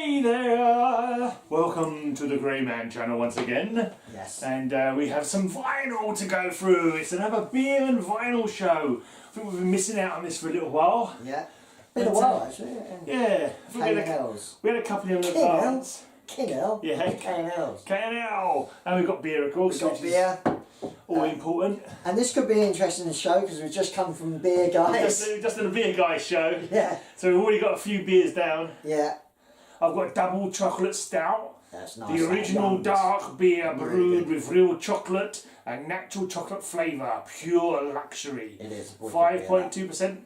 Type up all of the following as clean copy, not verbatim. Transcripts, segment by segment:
Hey there! Welcome to the Grey Man channel once again. Yes. And we have some vinyl to go through. It's another beer and vinyl show. I think we've been missing out on this for a little while. Yeah. Been a while actually. Yeah. We had a couple of K&Ls. K&L. Yeah. K&Ls. K&L. And we've got beer, of course. We've got beer. All important. And this could be an interesting show because we've just come from Beer Guys. Just done a beer guy show. Yeah. So we've already got a few beers down. Yeah. I've got double chocolate stout. That's nice. The original dark beer brewed with real chocolate and natural chocolate flavour. Pure luxury. It is. 5.2%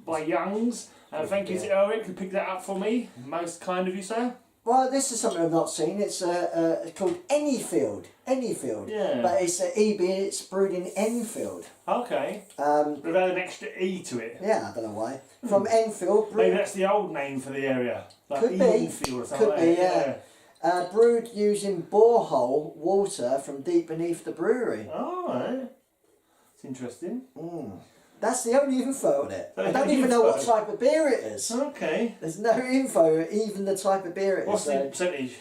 by Young's. And thank you to Eric who picked that up for me. Most kind of you, sir. Well, this is something I've not seen. It's called Anyfield. Anyfield. Yeah. But it's EB. It's brewed in Enfield. Okay. Without an extra E to it. Yeah, I don't know why. From Enfield. Maybe that's the old name for the area. Like Could be. Enfield or something. Could be, yeah. Brewed using borehole water from deep beneath the brewery. Oh, right. It's interesting. That's the only info on it. I don't even know what type of beer it is. Okay. There's no info, even the type of beer it is. What's the percentage?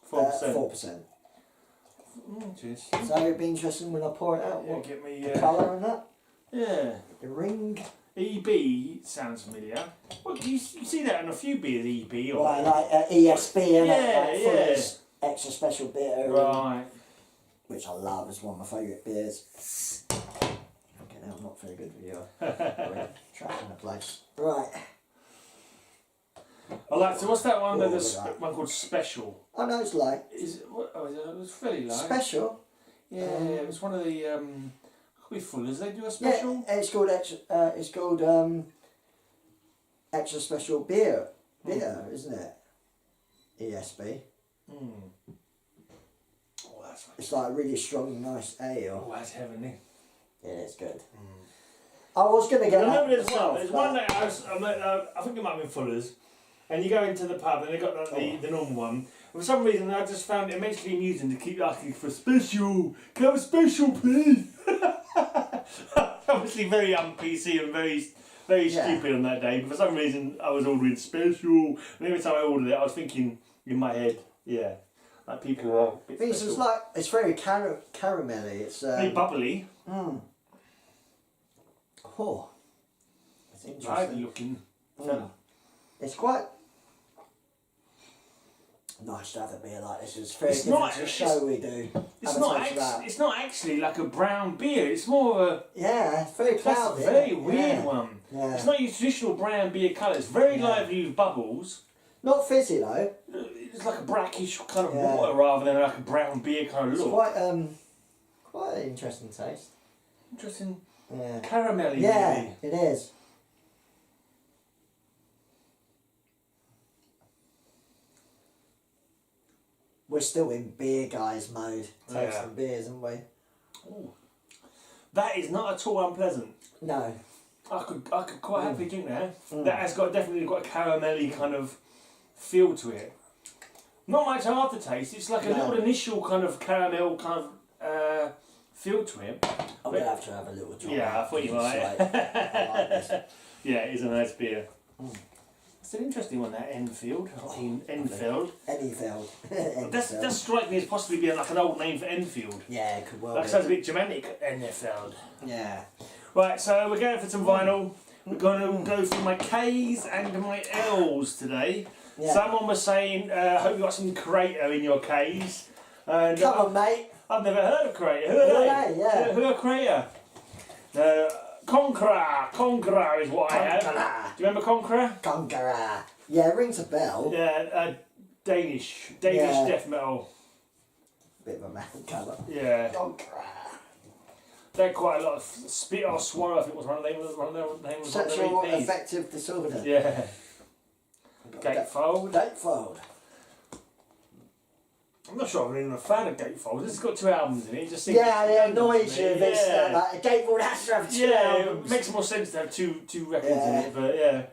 4%. 4%. Cheers. So it'd be interesting when I pour it out. Yeah, What get me. the colour and that? Yeah. The ring. EB sounds familiar. Well, you see that in a few beers, EB or Right, like ESB and yeah. Fuller's extra special beer. Right. Which I love. It's one of my favourite beers. Okay, now I'm not very good with you. Trash in the place. Right. I like. So what's that one? There's one called Special. Oh no, it's light. Is it? It was fairly light. Special. Yeah, it was one of the. Could be Fuller's. They do a special. Yeah, it's called extra. It's called extra special beer. Beer, isn't it? ESB. Oh, that's. It's like a really strong, nice ale. Oh, that's heavenly. Yeah, it's good. I was going to get that myself. There's one that I think it might have been Fuller's, and you go into the pub and they got the normal one. For some reason, I just found it immensely amusing to keep asking for special. Can I have a special, please? Obviously, very un-PC and very stupid on that day. But for some reason, I was ordering special. And every time I ordered it, I was thinking in my head, yeah, like people are. A bit special. It's like it's very caramelly. It's very bubbly. Oh, it's interesting. Lively looking. It's quite nice to have a beer like this. It's very It's different not- to the show we do. It's not actually like a brown beer. It's more of a. Yeah, it's very That's cloudy. a very weird one. Yeah. It's not your traditional brown beer colour. It's very lively with bubbles. Not fizzy though. It's like a brackish kind of water rather than like a brown beer kind of It's look. quite an interesting taste. Interesting. Yeah. Caramelly. Yeah, Maybe. it is. We're still in beer guys mode, tasting beers, aren't we? Ooh. That is not at all unpleasant. No. I could quite happily drink that. That has definitely got a caramelly kind of feel to it. Not much aftertaste. It's like a little initial kind of caramel kind of feel to it. I'm going to have a little drop. Yeah, I thought you might. I like this. Yeah, it is a nice beer. It's an interesting one, that Enfield. Enfield. Anyfield. Does strike me as possibly being like an old name for Enfield. Yeah, it could well That be. sounds a bit Germanic, Enfield. Yeah. Right, so we're going for some vinyl. We're going to go through my K's and my L's today. Yeah. Someone was saying, hope you got some Crater in your K's. And Come on, mate. I've never heard of Crater. Who are they? Yeah. Who are Crater? Conqueror is what I have. Do you remember Conqueror? Conqueror. Yeah, it rings a bell. Yeah, Danish death metal. Bit of a metal colour. Yeah. Conqueror. They had quite a lot of Spit or Swallow, I think was one of their names. Sexual affective disorder. Yeah. Gatefold. Gatefold. I'm not sure I'm even a fan of Gatefold. This has got 2 albums in it. It just seems Yeah, it annoys you. Yeah. Like, a Gatefold has to have 2 albums. It makes more sense to have two records in it, but yeah.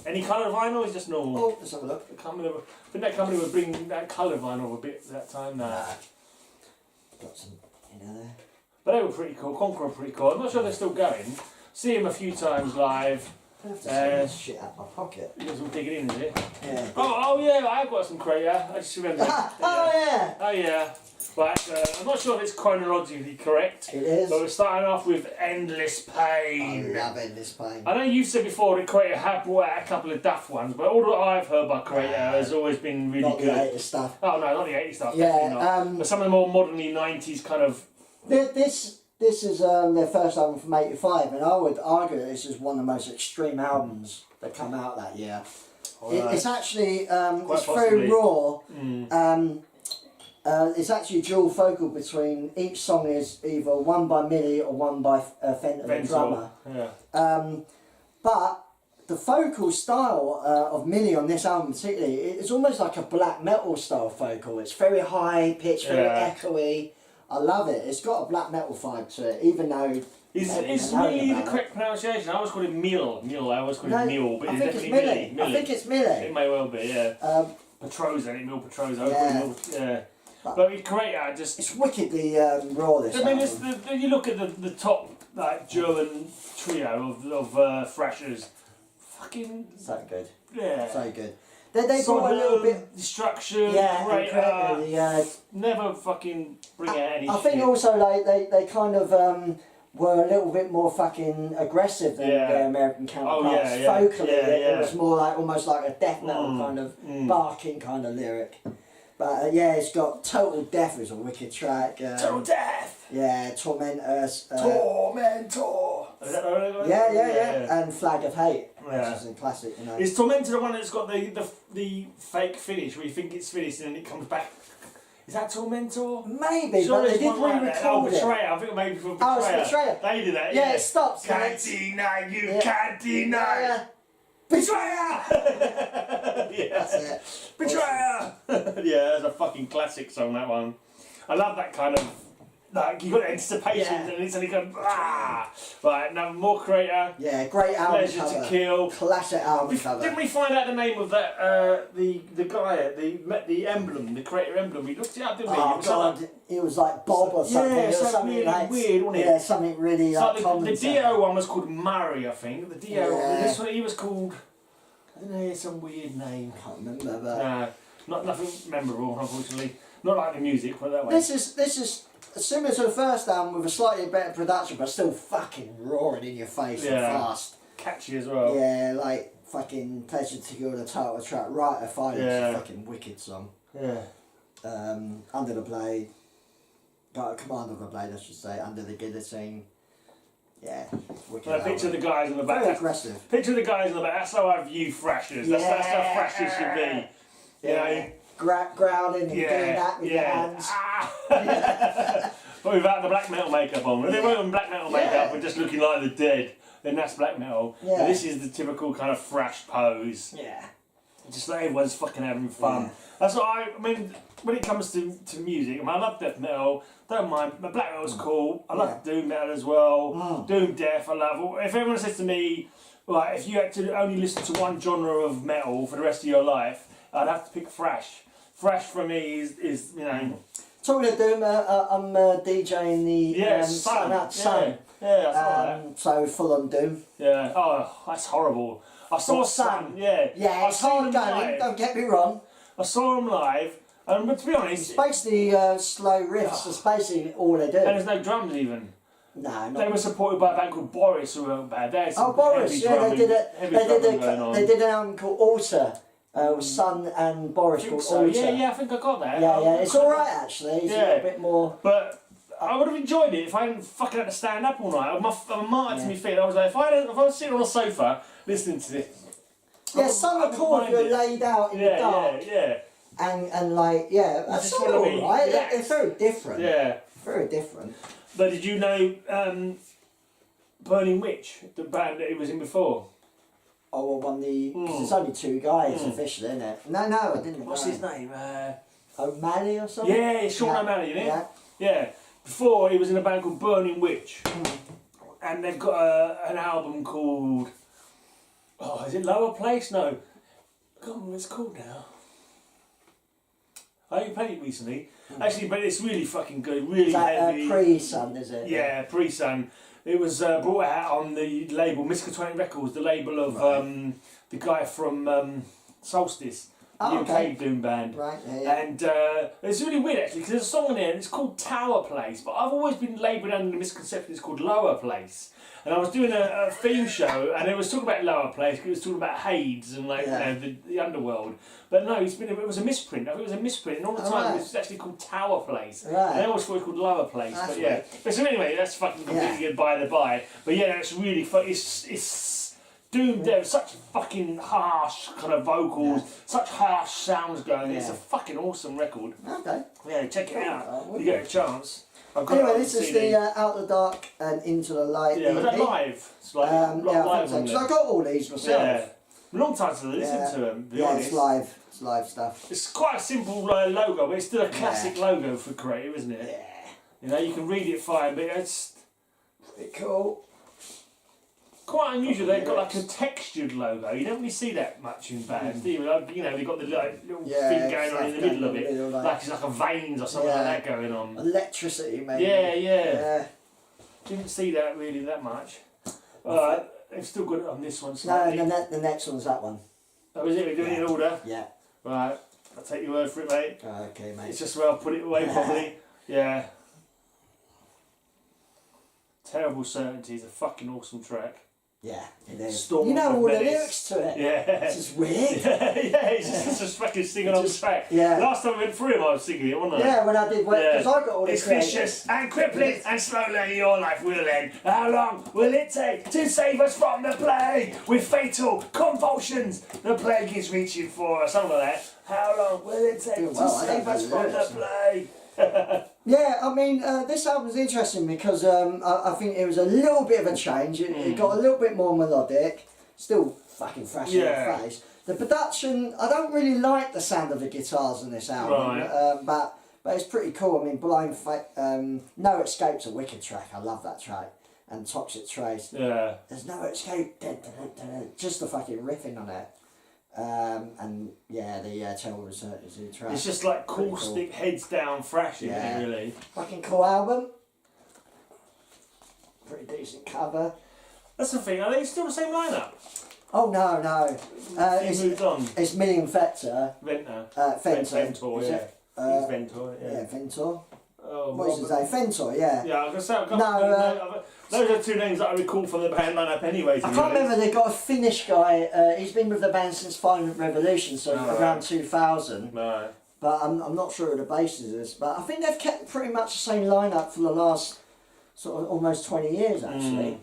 Any colour vinyl is just normal. Oh, let's have a look. I think that company would bring that colour vinyl a bit at that time now. Got some in there. But they were pretty cool. Conqueror were pretty cool. I'm not sure they're still going. See them a few times live. I have to take this shit out of my pocket. You got some digging in, is it? Yeah. Oh yeah, I've got some Crater. I just remember. Oh yeah. Oh yeah. Right, I'm not sure if it's chronologically correct. It is. But we're starting off with Endless Pain. I love Endless Pain. I know you said before that Crater had brought out a couple of daft ones, but all that I've heard by Crater has always been really Not good. the latest stuff. Oh no, not the 80s stuff. Yeah, Definitely not. But some of the more modernly 90s kind of. This is their first album from '85, and I would argue that this is one of the most extreme albums that come out that year. It's actually it's very raw. It's actually dual vocal between each song is either one by Millie or one by Fenton, the drummer. Yeah. But the vocal style of Millie on this album particularly, it's almost like a black metal style vocal. It's very high pitched, very echoey. I love it. It's got a black metal vibe to it, even though... Is Millie the correct pronunciation? I always call it Mill. I always call it Mill, but I it's think definitely it's Millie. Millie. I think it's Millie. It may well be, yeah. Petrosa, ain't it? Mill Petrosa. Yeah. But with Crater, just... It's wickedly raw, this album. You look at the top like German trio of thrashers, fucking... So good. Yeah. So good. They brought a little bit... Destruction, Crater, never fucking bring out any I think shit. also like they kind of were a little bit more fucking aggressive than their American counterparts. Vocally, it was more like almost like a death metal kind of barking kind of lyric. But it's got Total Death is a wicked track. Total Death. Yeah, Tormentors. Tormentor. Is that right? Yeah. And Flag of Hate, which is a classic. You know. Is Tormentor the one that's got the fake finish where you think it's finished and then it comes back? Is that Tormentor? Maybe, but they did re-record it. Betrayer. I think maybe for Betrayer. Oh, it's Betrayer. They did that. Yeah, it stops. Can't deny you. Can't deny. Betrayer. That's it. Betrayer. Yeah, that's a fucking classic song. That one. I love that kind of. Like you got anticipation and it's only going right now more Crater. Yeah, great album Pleasure cover. to Kill. Classic album cover. Didn't we find out the name of that the guy the emblem, the Crater emblem? We looked it up, didn't we? Oh God, it was like Bob or something. Yeah, it was something really like, weird, wasn't it? Yeah, something really like common. The Dio one was called Murray, I think. The Dio this one he was called. I don't know, some weird name. Can't remember, but no, nothing memorable, unfortunately. Not like the music, put it that way. This is similar to the first album with a slightly better production, but still fucking roaring in your face and fast. Catchy as well. Yeah, like fucking Pleasure to Kill, the title track, Right of Fire, it's a fucking wicked song. Yeah. Under the Blade, Command of the Blade, I should say, Under the Guillotine. Yeah, wicked. I picture the guys in the back. Very aggressive. Picture the guys in the back. That's how I view thrashers. That's how thrashers should be. You know. Growling and doing that with your hands. But without the black metal makeup on. If they weren't in black metal makeup, we're just looking like the dead. Then that's black metal. Yeah. But this is the typical kind of thrash pose. Yeah. Just like everyone's fucking having fun. That's what I mean. When it comes to music, I love death metal. Don't mind. But black metal's cool. I love doom metal as well. Doom death. I love. If everyone says to me, like, if you had to only listen to one genre of metal for the rest of your life, I'd have to pick thrash. Thrash for me is you know. Talking of Doom, I'm DJing the Sun. Out Sun. Yeah, I saw that. So full on Doom. Yeah. Oh, that's horrible. I saw Sun. Yeah. Yeah, it's hard going. Don't get me wrong. I saw them live, but to be honest, it's basically slow riffs. That's basically all they do. And there's no drums even. No, they were supported by a band called Boris, who weren't bad. Boris, they did an album called Altar. With Sun and Boris called so. Altar. Yeah, I think I got that. Yeah, it's alright actually. It's a little bit more. But I would have enjoyed it if I hadn't fucking had to stand up all night. I'm a martyr to my feet. I was like, if I was sitting on a sofa listening to this. Yeah, some are cool if you're laid out in the dark. Yeah. And like, that's alright. It's very different. Yeah. Very different. But did you know Burning Witch, the band that he was in before? Oh, well, because it's only two guys officially, isn't it? No, I didn't. What's his name? O'Malley or something? Yeah, it's Sean O'Malley, isn't it? Yeah. Before, he was in a band called Burning Witch. And they've got an album called... Oh, is it Lower Place? No. I can't remember what it's called now. I only played it recently. Actually, but it's really fucking good. Really heavy. Pre-Sun, is it? Yeah, Pre-Sun. It was brought out on the label Miskatonic Records, the label of the guy from Solstice. UK doom band. Right, yeah. And it's really weird actually because there's a song in there and it's called Tower Place, but I've always been labelled under the misconception it's called Lower Place. And I was doing a theme show and it was talking about Lower Place because it was talking about Hades and like the underworld. But no, it was a misprint. I think it was a misprint, and all the time it was actually called Tower Place. Right. And I always thought it was called Lower Place. That's but yeah. weird. But so anyway, that's fucking completely by the by. But yeah, it's really fun. It's Doom Dev, such fucking harsh kind of vocals, such harsh sounds going. It's a fucking awesome record. Okay. Yeah, check it out. You get a chance. Anyway, this is the Out the Dark and Into the Light. Yeah, was that live? It's like I think so. Because I got all these myself. Yeah. Long time to listen to them. It's live. It's live stuff. It's quite a simple logo, but it's still a classic logo for Creative, isn't it? Yeah. You know, you can read it fine, but it's pretty cool. Quite unusual. They've got like a textured logo. You don't really see that much in bands, do you? Like, you know, they've got the little thing going on in the middle of it, like it's like a veins or something like that going on. Electricity, maybe. Yeah. Didn't see that really that much. They've still got it on this one. Slightly. No, the next one's that one. Oh, is it? We're doing it in order. Yeah. Right. I'll take your word for it, mate. Okay, mate. It's just where I'll put it away properly. Yeah. Terrible Certainty is a fucking awesome track. Yeah, it is. Storm you know all Menace. the lyrics to it. Yeah. It's just weird. It's just fucking singing on the track. Yeah. Last time I went through him, I was singing it, wasn't I? Yeah, when I did, because I got all this. It's vicious and crippling and slowly your life will end. How long will it take to save us from the plague? With fatal convulsions, the plague is reaching for us. Something like that. How long will it take to save us from the plague? Yeah, I mean, this album's interesting because I think it was a little bit of a change. It got a little bit more melodic, still fucking fresh in the face. The production, I don't really like the sound of the guitars in this album, but it's pretty cool. I mean, No Escape's a wicked track. I love that track. And Toxic Trace. Yeah. There's no escape. Just the fucking riffing on it. And yeah, the Terrible Research is in track. It's just like caustic, heads down thrashing, really. Fucking cool album. Pretty decent cover. That's the thing. Are they still the same lineup? Oh no. It's moved on. It's Million Vector. Ventor. Ventor. Yeah. He's Ventor. Yeah, Ventor. Oh, what is his name? Ventor, yeah. Yeah, I was going to say, those are two names that I recall from the band lineup anyway. I can't remember, they got a Finnish guy, he's been with the band since Violent Revolution, so around 2000. Right. But I'm not sure who the bassist is. But I think they've kept pretty much the same lineup for the last sort of almost 20 years, actually.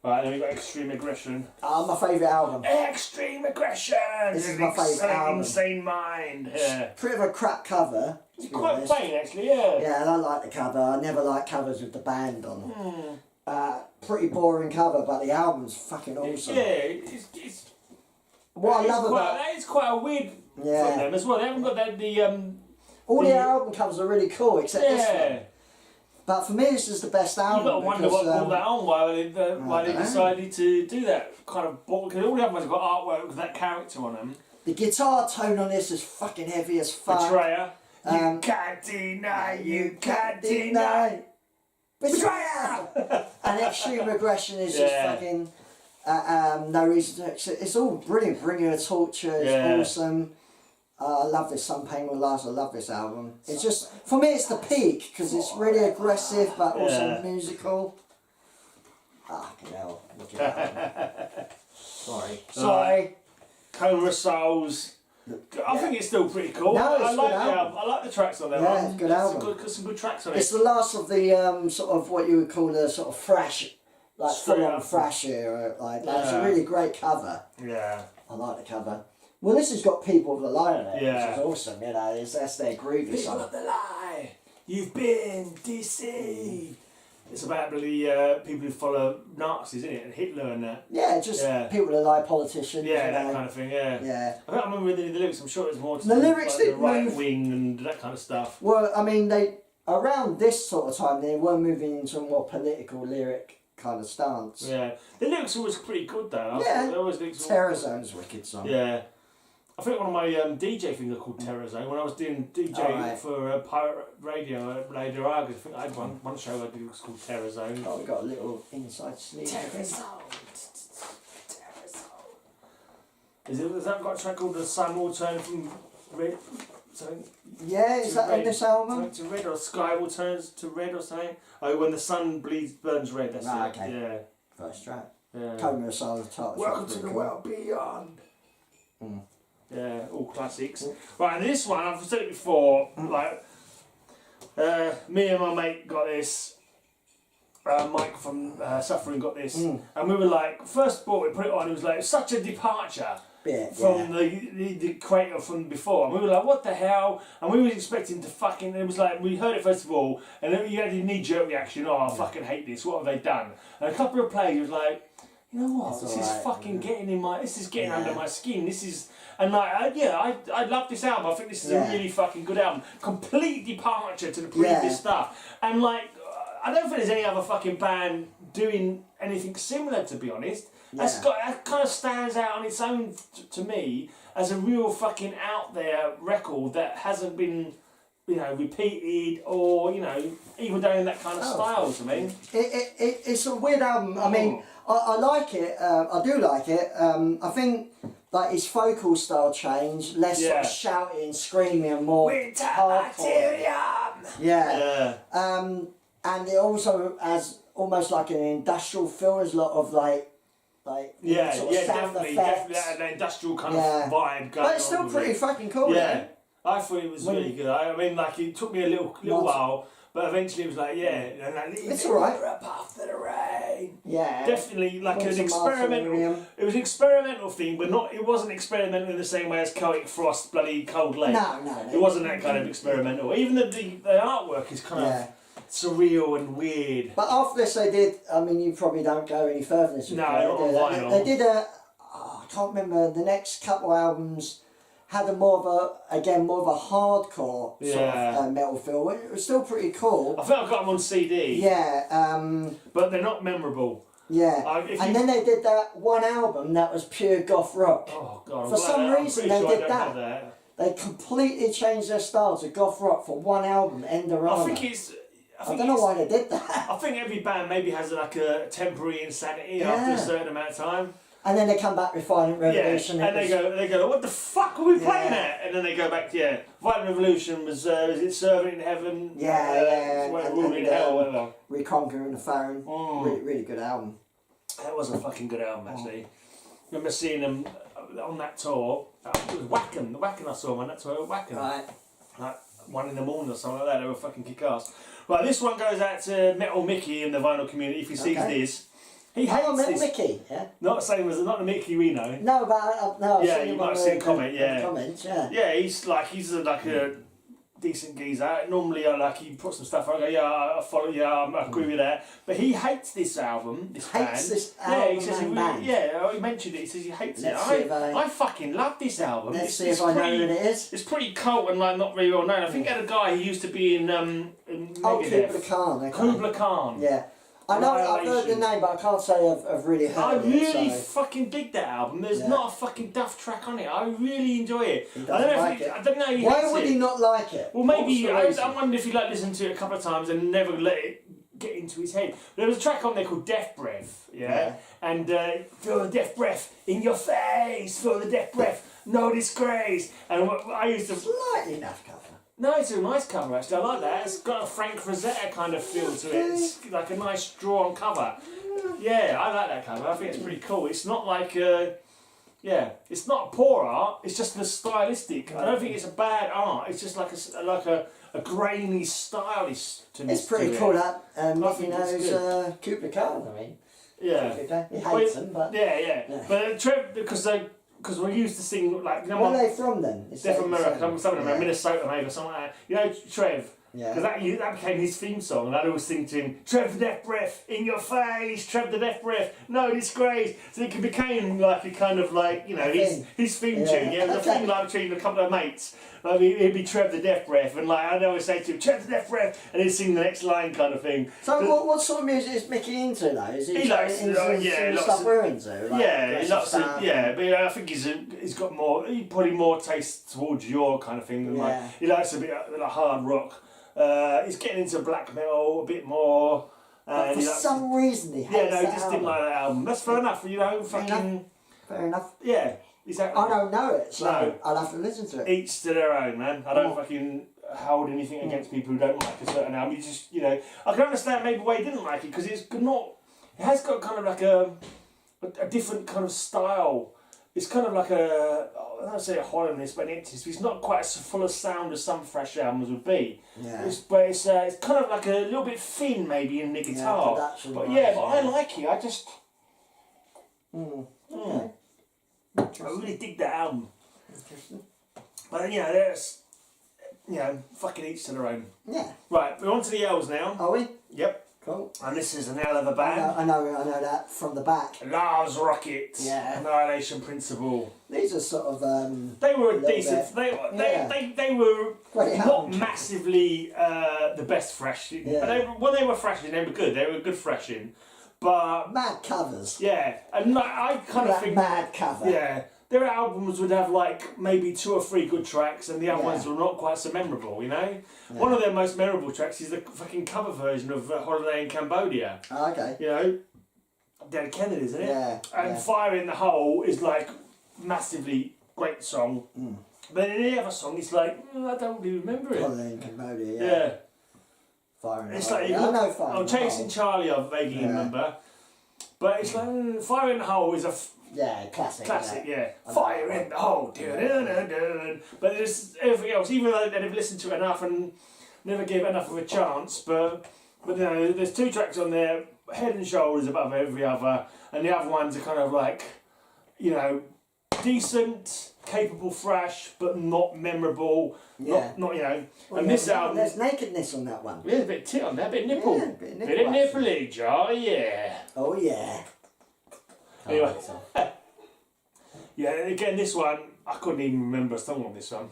Right, then we've got Extreme Aggression. My favourite album. Extreme Aggression! This is my favourite album. Insane Mind. Yeah. Pretty of a crap cover. It's quite plain, actually, yeah. Yeah, and I like the cover. I never like covers with the band on. Pretty boring cover, but the album's fucking awesome. Yeah, it's what I love about that is quite a weird from them as well. They haven't got that all the album covers are really cool, except this one. But for me, this is the best album. You've got to wonder what brought that on, why they decided to do that kind of... Because all the other ones have got artwork with that character on them. The guitar tone on this is fucking heavy as fuck. Betrayer. You can't deny, you can't deny. Betrayer! And Extreme Aggression is just fucking... no reason to... It's all brilliant. Bring Your Torture is awesome. I love this. Some Pain Will Last. I love this album. It's just, for me, it's the peak because it's really aggressive but also musical. Fucking hell. Look at that. Sorry. Coma of Souls. I think it's still pretty cool. No, it's I like good the album. I like the tracks on that one. Yeah, it's a good album. Some good tracks on it. It's the last of the sort of what you would call the sort of thrash, like full-on thrash era. Like that. It's a really great cover. Yeah. I like the cover. Well, this has got People of the Lie on it, which is awesome, you know, that's their groovy song. People of the Lie, you've been deceived. It's about the people who follow Nazis, isn't it? And Hitler and that. Yeah, just people that lie, politicians. Yeah, that kind of thing, Yeah. I don't remember the lyrics, I'm sure it was more to the lyrics like the right wing and that kind of stuff. Well, I mean, around this sort of time, they were moving into a more political lyric kind of stance. Yeah. The lyrics were always pretty good, though. Yeah. Terror Zone's a wicked song. Yeah. I think one of my DJ things are called Terror Zone. When I was doing DJ for pirate radio at Radio Argus, I think I had one show I did was called Terror Zone. Oh, we got a little inside sleeve. Terror Zone. Has that got a track called The Sun Will Turn from Red? Something? Yeah, is that on this album? To red, or Sky Will Turn to Red or something? Oh, when the sun burns red, that's it. Okay. Yeah. First track. Yeah. Coma Soul of Touch. Welcome to the world beyond. Mm. Yeah, all classics. Right, and this one, I've said it before, like, me and my mate got this, Mike from Suffering got this, and we were like, first ball we put it on, it was like such a departure from the creator from before, and we were like, what the hell, and we were expecting to fucking, it was like, we heard it first of all, and then you had a knee-jerk reaction, oh, I fucking hate this, what have they done, and a couple of plays, it was like, you know what, this is fucking getting in my, this is getting under my skin, this is, and like, I love this album, I think this is a really fucking good album, complete departure to the previous stuff, and like, I don't think there's any other fucking band doing anything similar, to be honest. That kind of stands out on its own to me as a real fucking out there record that hasn't been, you know, repeated or, you know, even done in that kind of style to me. It's a weird album. I mean, I like it. I do like it. I think like his vocal style changed, less sort of shouting, screaming, and more hardcore. Yeah. And it also has almost like an industrial feel. There's a lot of like sound definitely an industrial kind of vibe going on. But it's still pretty fucking cool. Yeah, I thought it was really good. I mean, like it took me a little while, but eventually it was like, and like, it's alright. After the rain. Yeah, definitely like an experimental. It was an experimental thing, but not. It wasn't experimental in the same way as Celtic Frost, bloody Cold Lake. No. It wasn't that kind of experimental. Even the artwork is kind of surreal and weird. But after this they did, I mean you probably don't go any further than this. No, not on vinyl. They did I can't remember, the next couple albums had a more of a hardcore sort of metal feel. It was still pretty cool. I think I got them on CD. Yeah. But they're not memorable. Yeah. And then they did that one album that was pure goth rock. Oh God. For some reason they did that. They completely changed their style to goth rock for one album, Endorama. I don't know why they did that. I think every band maybe has like a temporary insanity after a certain amount of time. And then they come back with Violent Revolution. Yeah, and they go, what the fuck are we playing at? And then they go back to, Violent Revolution was it Servant in Heaven? Ruling in Hell, whatever. Reconquering the Phone. Really good album. That was a fucking good album, actually. Remember seeing them on that tour. It was Wacken. The Wacken I saw them on that tour. Wacken. Right. Like 1 in the morning or something like that. They were fucking kick-ass. Right, this one goes out to Metal Mickey in the vinyl community. If he sees this, he hates Metal this. Mickey, yeah. Not the same as not the Mickey we know. No, but no. Yeah, you might have seen comment. Comments, Yeah, he's like a decent geezer. Normally, he puts some stuff. I go, I follow. I agree with that. But he hates this album. This album. He says he mentioned it. He says he hates it. I fucking love this album. Let's see if I know who it is. It's pretty cult and like not very well known. I think he had a guy who used to be in Kubla Khan. Kubla Khan. Yeah. I know, I've heard the name, but I can't say I've really heard I it. really fucking dig that album. There's not a fucking duff track on it. I really enjoy it. I don't know. Why would he not like it? Well, maybe I wonder if he listened to it a couple of times and never let it get into his head. There was a track on there called Death Breath, and feel the death breath in your face, feel the death breath, no disgrace. And I used to slightly enough cover. No, it's a nice cover actually. I like that. It's got a Frank Rosetta kind of feel to it. It's like a nice drawn cover. Yeah, I like that cover. I think it's pretty cool. It's not like it's not poor art. It's just the stylistic. I don't think it's a bad art. It's just like a grainy, stylish to me. It's pretty cool that Mickey knows Kubla Khan. I mean, he hates them, but But Trev, because we used to sing like. Where are they from then? They're from America. Some of them are Minnesota maybe or something like that. You know, Trev. Yeah. Because that became his theme song, and I'd always sing to him, Trev the Death Breath, in your face, Trev the Death Breath, no disgrace. So it became like a kind of like, his theme tune, it was a thing like between a couple of mates. Like he'd be Trev the Death Breath, and like I'd always say to him, Trev the Death Breath, and he'd sing the next line kind of thing. So what sort of music is Mickey into though? Is he likes stuff we're into? Like he likes it. Yeah, but I think he's got more. He probably more taste towards your kind of thing than like he likes a bit like hard rock. He's getting into black metal a bit more. But for some reason he hates he just didn't like that album. That's fair enough, you know. Fair enough. Yeah, exactly. I don't know it, so I'll have to listen to it. Each to their own, man. I don't fucking hold anything against people who don't like a certain album. You just, I can understand maybe why he didn't like it because it's not. It has got kind of like a different kind of style. It's kind of like I don't say a hollowness, but it's not quite as full of sound as some Thrash albums would be. Yeah. But it's kind of like a little bit thin maybe in the guitar. But I like it. I just. Okay. I really dig that album. Interesting. But there's, fucking each to their own. Yeah. Right, we're on to the L's now. Are we? Yep. Cool. And this is an L of a band. I know that from the back. Lars Rocket. Yeah. Annihilation Principle. These are sort of they were decent. They were not massively the best Thrash. Yeah. When they were thrashing, they were good. They were good thrashing. But mad covers. Yeah, and I kind of think mad cover. Yeah, their albums would have like maybe 2 or 3 good tracks, and the other ones were not quite so memorable. Yeah. One of their most memorable tracks is the fucking cover version of Holiday in Cambodia. Oh, okay. Dead Kennedy, isn't it? Yeah. And Fire in the Hole is like massively great song. But in the other song, it's like I don't really remember it. Holiday in Cambodia. Yeah. Fire in the It's Hole. like I know Fire in the Chasing Charlie, I vaguely remember. But it's like Fire in the Hole is a classic. Classic, yeah. Fire in the Hole. But there's everything else, even though they've listened to it enough and never gave enough of a chance. But there's 2 tracks on there, head and shoulders above every other, and the other ones are kind of like, decent, capable thrash, but not memorable. Yeah. Not Well, and this album. There's nakedness on that one. Yeah, a bit of tit on there, a bit of nipple. Yeah, bit of Bit of nipplage, oh yeah. Oh yeah. Anyway. Yeah, again, this one, I couldn't even remember a song on this one.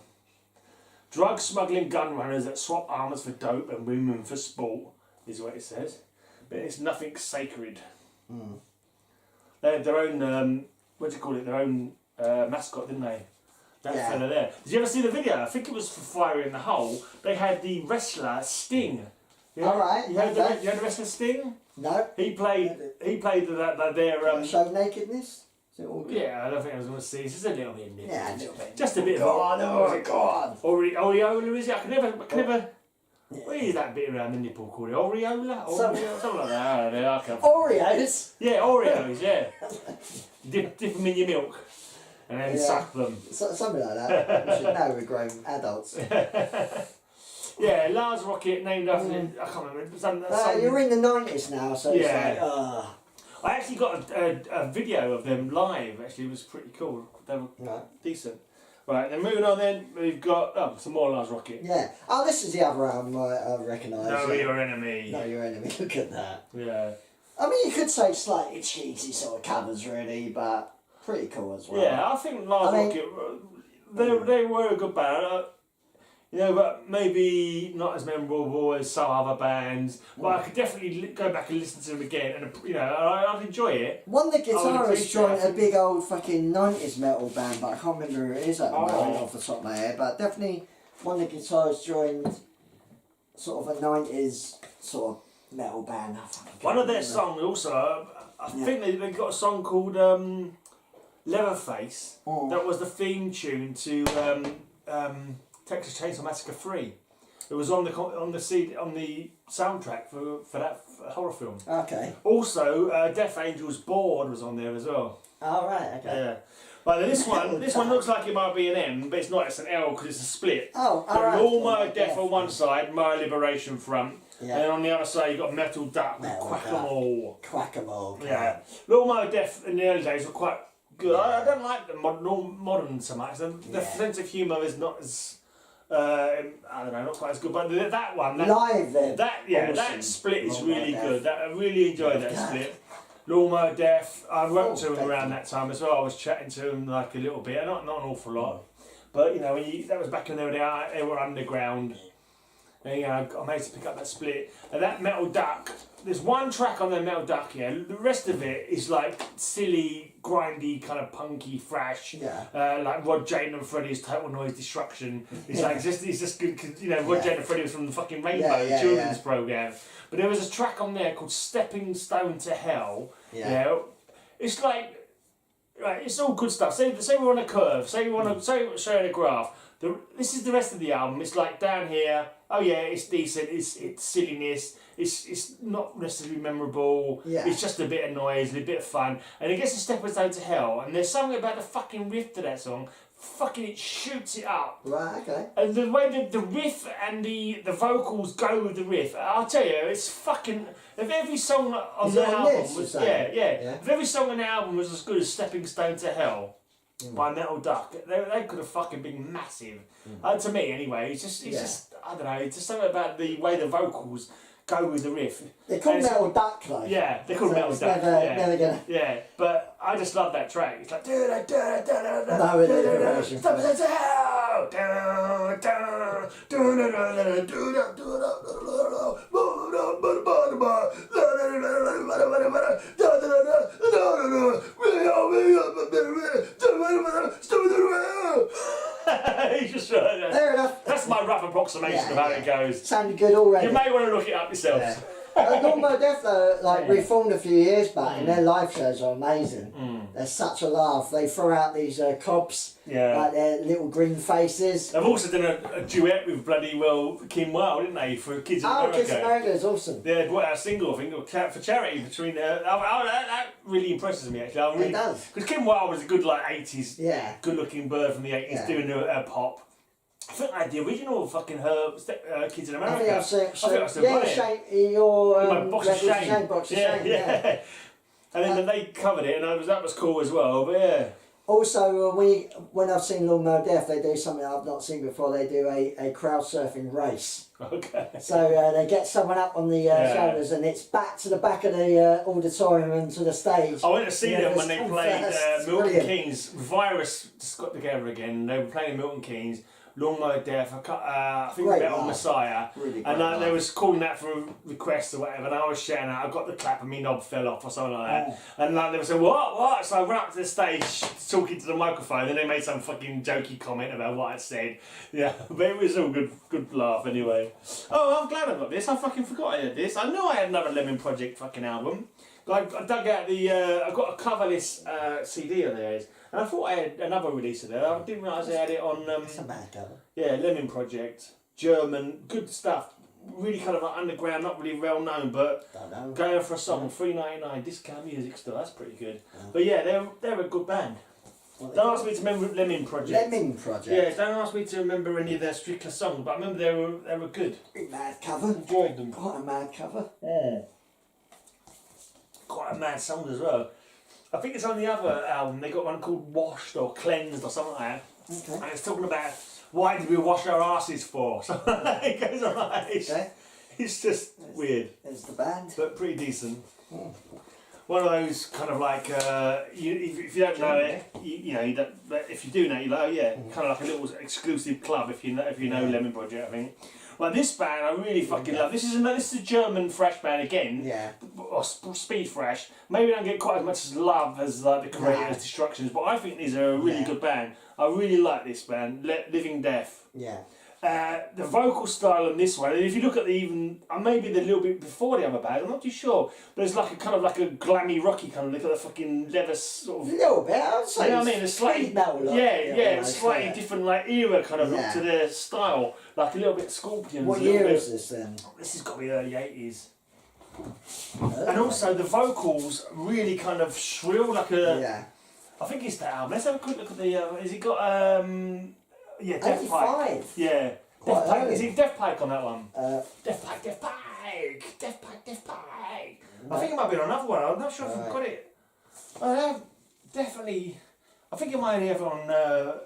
Drug smuggling gun runners that swap armours for dope and women for sport, is what it says. But it's nothing sacred. They had their own, what do you call it, their own mascot, didn't they? That fella there. Did you ever see the video? I think it was for Fire in the Hole. They had the wrestler Sting. Alright. You had the wrestler Sting? No. He played their show nakedness? Is it all good? Yeah, I don't think I was going to see. It's just a little bit. Yeah, a little bit. Just a bit of. Oh my god. Aureola, is it? I can never. What is that bit around the nipple called? Aureola? Something like that. I don't know. I can't. Oreos? Yeah, Oreos. Yeah. Dip them in your milk, and then suck them. Something like that. We should know we're grown adults. Yeah, Lars Rocket named after I can't remember. You're in the 90s now, so it's like, I actually got a video of them live. Actually, it was pretty cool. They were decent. Right, then moving on. Then we've got some more Lars Rocket. Yeah. Oh, this is the other album I recognise. Know Your Enemy. Know Your Enemy. Look at that. Yeah. I mean, you could say slightly cheesy sort of covers, really, but pretty cool as well. Yeah, I think Lars Rocket. They were a good band. But maybe not as memorable as some other bands. But I could definitely go back and listen to them again, and I'd enjoy it. One of the guitarists joined a big old fucking 90s metal band, but I can't remember who it is at the moment off the top of my head. But definitely one of the guitarists joined sort of a 90s sort of metal band. One of their songs also, I think they got a song called Leatherface. That was the theme tune to Texas Chainsaw Massacre 3. It was on the soundtrack for that horror film. Okay. Also, Death Angel's Board was on there as well. Oh right, okay. Yeah. But this one looks like it might be an M, but it's not. It's an L because it's a split. Oh, alright. All Death on one side, My Liberation front, and then on the other side you got Metal Duck with Quack-a-Mole. Quack-a-Mole. Yeah. All Death in the early days were quite good. I don't like the modern so much. The sense of humour is not as. I don't know, not quite as good, but that one, live then. That split is really good. I really enjoyed that split. Lawnmower Death. I wrote to him around that time as well. I was chatting to him like a little bit, not an awful lot, but you know, that was back when they were underground. And, you know, I managed to pick up that split. And that Metal Duck, there's one track on the Metal Duck, yeah. The rest of it is like silly, grindy, kind of punky thrash. Yeah. Like Rod Jane and Freddie's Total Noise Destruction. It's like it's just good, cause, you know, Rod Jane and Freddie was from the fucking Rainbow children's program. But there was a track on there called Stepping Stone to Hell. Yeah. It's like, right, it's all good stuff. Say we're on a curve. Say we're on showing a graph. This is the rest of the album. It's like down here. Oh yeah, it's decent. It's silliness. It's not necessarily memorable. Yeah. It's just a bit of noise, a bit of fun, and it gets a Stepping Stone to Hell. And there's something about the fucking riff to that song. Fucking it shoots it up. Right. Okay. And the way the riff and the vocals go with the riff, I'll tell you, it's fucking. If every song on the album was if every song on the album was as good as Stepping Stone to Hell. By Metal Duck, they could have fucking been massive. To me, anyway, it's just I don't know. It's just something about the way the vocals go with the riff. They're called Metal Duck, though. Yeah, they're called Metal Duck. Never gonna. Yeah, but I just love that track. It's like Fair enough. That's my rough approximation of how it goes. Sounded good already. You may want to look it up yourself. Yeah. Lawnmower Death, reformed a few years back, and their live shows are amazing. They're such a laugh. They throw out these cops, like their little green faces. They've also done a duet with bloody Kim Wilde, didn't they, for Kids in America? Kids in America is awesome. Yeah, they brought out a single, I think, for charity between. That really impresses me actually. It does. Because Kim Wilde was a good 80s, good-looking bird from the 80s doing a pop. I think I had the original fucking Kids in America. I think I've seen. Shame, your Box of Shame. Box of Shame. Yeah. And then they covered it, and that was cool as well. But yeah. Also, when I've seen Lawnmower Death, they do something I've not seen before. They do a crowd surfing race. Okay. So they get someone up on the shoulders, and it's back to the back of the auditorium and to the stage. I went to see them when they played Milton Keynes. Virus just got together again. They were playing Milton Keynes. Lawnmower Death, I think they met on Messiah, really, and they was calling that for requests or whatever, and I was shouting out, I got the clap and my knob fell off or something like that, and they were saying, what? So I went up to the stage talking to the microphone, and they made some fucking jokey comment about what I'd said, but it was all good laugh anyway. Oh, I'm glad I got this, I fucking forgot I had this, I knew I had another Lemon Project fucking album. I dug out I got a coverless CD of theirs. And I thought I had another release of that. I didn't realise they had it on. It's a bad cover. Yeah, Lemon Project, German, good stuff. Really kind of underground, not really well known, but going for a song, $3.99, discount music still. That's pretty good. But yeah, they're a good band. Don't ask me to remember Lemon Project. Lemon Project. Yeah, don't ask me to remember any of their Strickler songs, but I remember they were good. Big mad cover. Enjoyed them. Quite a mad cover. Yeah. Quite a mad song as well. I think it's on the other album. They got one called Washed or Cleansed or something like that. Okay. And it's talking about why did we wash our asses for? So it goes on like that. It's just weird. It's the band. But pretty decent. One of those kind of like, if you don't know it, you know, you don't, but if you do know, you're like, oh yeah, kind of like a little exclusive club if you know Lemon Project, I think. Well, this band I really fucking love. This is a German thrash band again. Yeah. Or speed thrash. Maybe they don't get quite as much love as like the Creators, Destructions, but I think these are a really good band. I really like this band, Living Death. Yeah. The vocal style on this one, and if you look at maybe the little bit before the other band, I'm not too sure, but it's like a kind of like a glammy rocky kind of look at the fucking leather sort of. A little bit, I'd say. You know what I mean? It's slightly, slightly different like era kind of look to their style, like a little bit Scorpions. What year is this then? This has got to be early 80s. And also the vocals really kind of shrill, like a. Yeah. I think it's that album. Let's have a quick look at the. Has it got yeah, Death Pike. Yeah. Death Pike. Is it Death Pike on that one? Death Pike. I think it might be on another one. I'm not sure if I've got it. Definitely. I think it might have on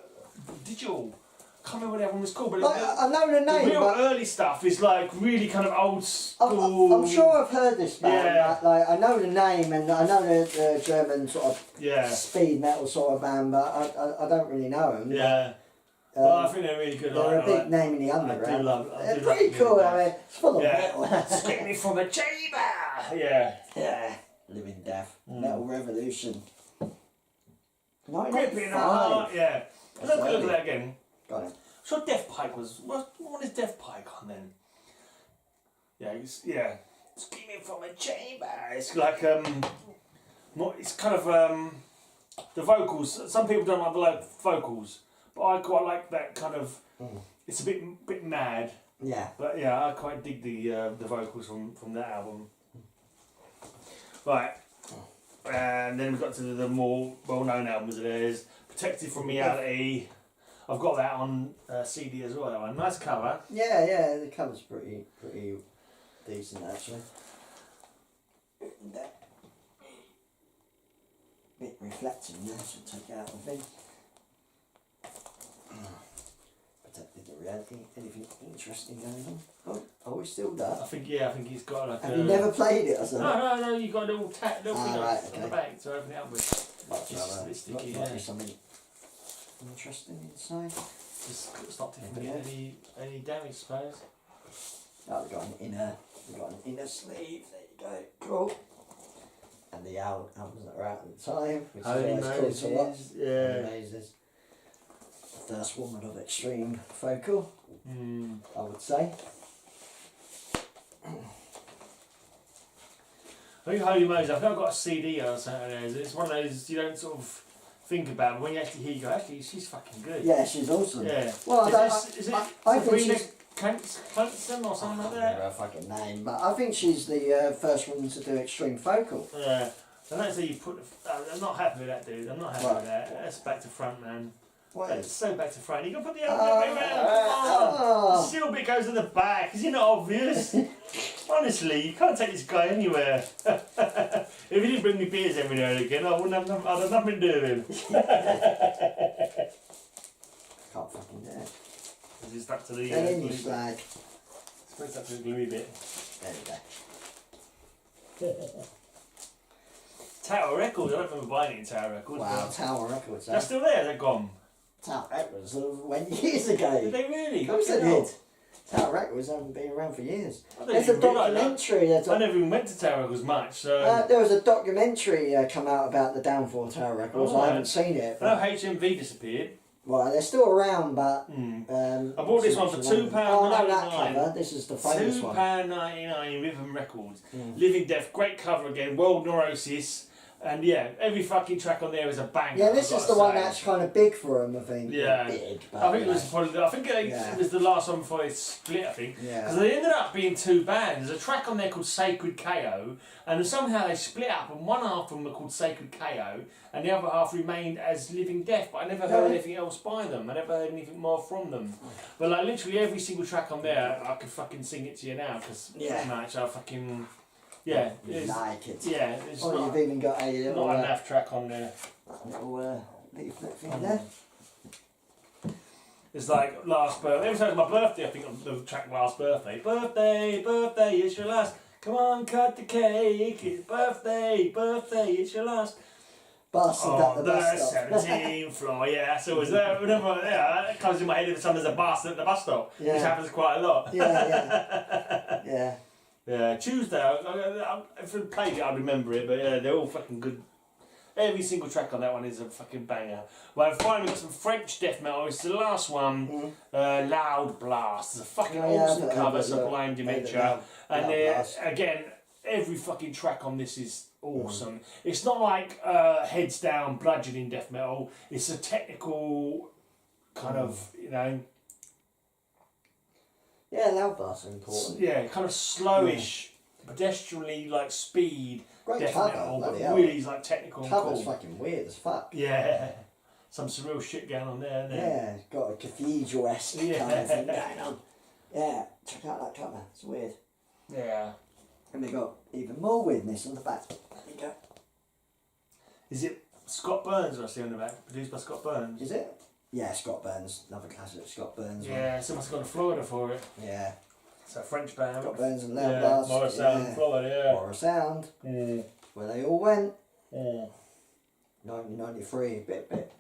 digital. can't remember what the album was called, but like, I know the name. The real but early stuff is like really kind of old school. I'm sure I've heard this band. Yeah. Like I know the name and I know the German sort of speed metal sort of band, but I don't really know them. Yeah. Well, I think they're really good. They're a big name in the underground. They're pretty cool. I mean, it's full of metal. Get me from a chamber. Yeah. Yeah. Living Death. Metal Revolution. Gripping heart. Yeah. Let's look at that again. Got it. So Death Pike was. What is Death Pike on then? Yeah. Screaming from a chamber. It's like it's kind of the vocals. Some people don't like the vocals, but I quite like that kind of. It's a bit mad. Yeah. But yeah, I quite dig the vocals from that album. Right. And then we've got to the more well-known albums of theirs. Protected from Reality. I've got that on CD as well. That one. Nice cover. Yeah, the cover's pretty decent actually. Bit reflecting there, should take out the thing. Protected the Reality. Anything interesting going on? Oh, we still done. I think he's got like. Have you never played it or something? No. You got a little thing on the back to open it up with. It's a bit sticky. Yeah. Something interesting inside. Just stop to get any damage, I suppose. Oh, we've got an inner sleeve. There you go. Cool. And the albums that are out at the time, which Holy is always cool to watch. Yeah. Mazes. First woman of extreme vocal, I would say. I think Holy Moses, I think I've got a CD or something there. It's one of those you don't sort of think about, but when you actually hear, you go, actually, she's fucking good. Yeah, she's awesome. Yeah. Well, is it I think she's Clancy or something like that? I don't know her fucking name, but I think she's the first woman to do extreme vocal. Yeah. I don't say you put. I'm not happy with that, dude. I'm not happy with that. That's back to front, man. That's so back to front. You got to put the other bit around. The seal bit goes in the back. Is it not obvious? Honestly, you can't take this guy anywhere. If he didn't bring me beers every now and again, I'd have nothing to do with him. Can't fucking do it. Is it stuck to the gloomy flag? It's stuck to the gloomy bit. There we go. Tower Records. I don't remember buying it in Tower Records. Wow, Tower Records. They're still there. They're gone. Tower Records went years ago. Did they really? Of course they did. Tower Records haven't been around for years. There's a documentary. I never even went to Tower Records much. So. There was a documentary come out about the downfall of Tower Records. I haven't seen it. I know HMV disappeared. Well, they're still around, but... I bought this one for £2.99. Oh, no, that cover. This is the famous one. £2.99 Rhythm Records. Living Death, great cover again. World Neurosis. And yeah, every fucking track on there is a banger. Yeah, this is the one that's kind of big for them, I think. Yeah. Big, but I think it was probably. I think it was the last one before they split. I think. Yeah. Because they ended up being two bands. There's a track on there called Sacred KO, and somehow they split up, and one half of them were called Sacred KO, and the other half remained as Living Death. But I never heard anything else by them. I never heard anything more from them. But like literally every single track on there, I could fucking sing it to you now because pretty much I fucking. Yeah, like it. Yeah, it's you've even got a little not enough track on there. Little leaflet thing there. It's like last birthday. Every time it's my birthday, I think of the track Last Birthday. Birthday, it's your last. Come on, cut the cake. It's birthday, it's your last. Bastard at the bus stop. 17th floor, yeah, so was there. Whenever, that comes in my head every time there's a bastard at the bus stop, which happens quite a lot. Yeah. Yeah, Tuesday, if I played it, I'd remember it, but yeah, they're all fucking good. Every single track on that one is a fucking banger. Well, I've finally got some French death metal. It's the last one, Loud Blast. It's a fucking awesome cover, Sublime Dementia. And again, every fucking track on this is awesome. It's not like heads down, bludgeoning death metal. It's a technical kind of, Yeah, loud bars are important. Yeah, kind of slowish, pedestrianly like speed. Great death cover, metal, but hell. really like technical. Cover's and cool. fucking weird as fuck. Yeah, some surreal shit going on there. Yeah, got a cathedral-esque kind of thing going on. Yeah, check out that cover. It's weird. Yeah. And they got even more weirdness on the back. There you go. Is it Scott Burns? I see on the back, produced by Scott Burns. Is it? Yeah, Scott Burns, another classic Scott Burns one. Yeah, so must have gone to Florida for it. Yeah. It's a French band. Scott Burns and Loud Blast. Morrisound, Florida, yeah. Morrisound. Mm. Where they all went. Mm. 1993, bit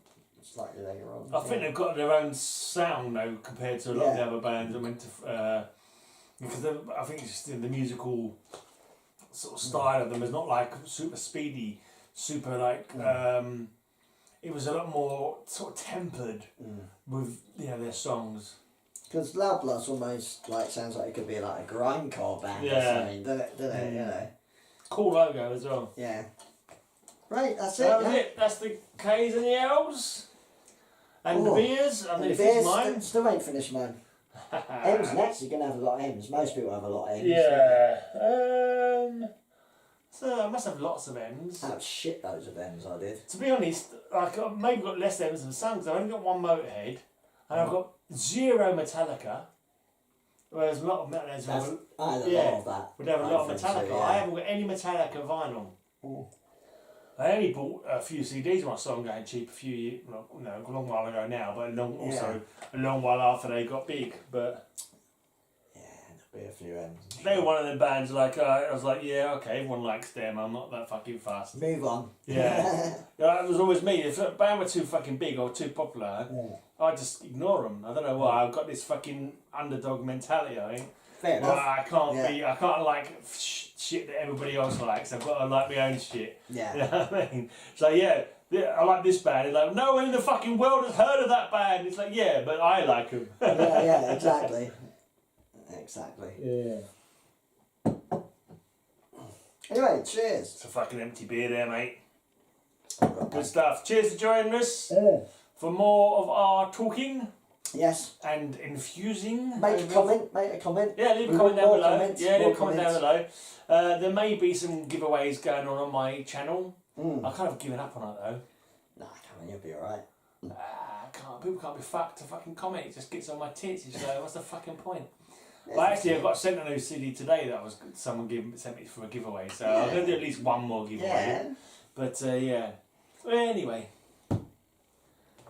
slightly later on. I think they've got their own sound though compared to a lot of the other bands. I meant to, because I think it's just in the musical sort of style of them is not like super speedy, super like. It was a lot more sort of tempered with their songs. Because Loud Blast almost like sounds like it could be like a grindcore band or something, doesn't it? You know. Cool logo as well. Yeah. Right, that's That was it. That's the K's and the L's. And the beers. And the beers. Mine. Still ain't finished mine. M's next. You're going to have a lot of M's. Most people have a lot of M's. Yeah. So I must have lots of M's. I have shitloads of M's, I did. To be honest, I've maybe got less M's than some because I've only got one Motorhead. And I've got 0 Metallica. Whereas a lot of Metalheads I had a lot of that. Would have a lot of Metallica. So, yeah. I haven't got any Metallica vinyl. I only bought a few CDs when I saw them going cheap a long while ago now, but also a long while after they got big. But yeah, there'll be a few M's. they were one of them bands like I was like, yeah, okay, everyone likes them. I'm not that fucking fast. Move on. Yeah, it was always me. If a band were too fucking big or too popular, I just ignore them. I don't know why. I've got this fucking underdog mentality. I think. Fair enough. I can't like shit that everybody else likes. I've got to like my own shit. Yeah. You know what I mean? So yeah, I like this band. It's like, no one in the fucking world has heard of that band. It's like, yeah, but I like them. yeah, exactly. Exactly. Yeah. Anyway, cheers. It's a fucking empty beer there, mate. Good stuff. Cheers for joining us. For more of our talking. Yes. And infusing. Make a comment. Yeah, leave a comment down below. Leave a comment down below. There may be some giveaways going on my channel. I kind of given up on it though. Nah, come on, you'll be alright. People can't be fucked to fucking comment. It just gets on my tits. It's like, what's the fucking point? Well, actually, I got sent a new CD today that someone sent me for a giveaway. So I'm going to do at least one more giveaway. Yeah. But yeah. Well, anyway.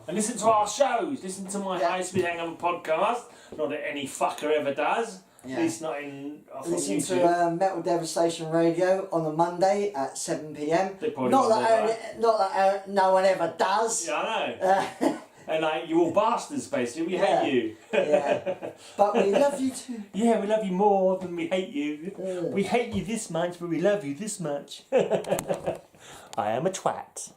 And listen to our shows. Listen to my High Speed Hangover podcast. Not that any fucker ever does. Yeah. At least not in. Listen to Metal Devastation Radio on a Monday at 7 p.m. Not that no one ever does. Yeah, I know. And like, you all bastards, basically. We hate you. Yeah. But we love you too. Yeah, we love you more than we hate you. We hate you this much, but we love you this much. I am a twat.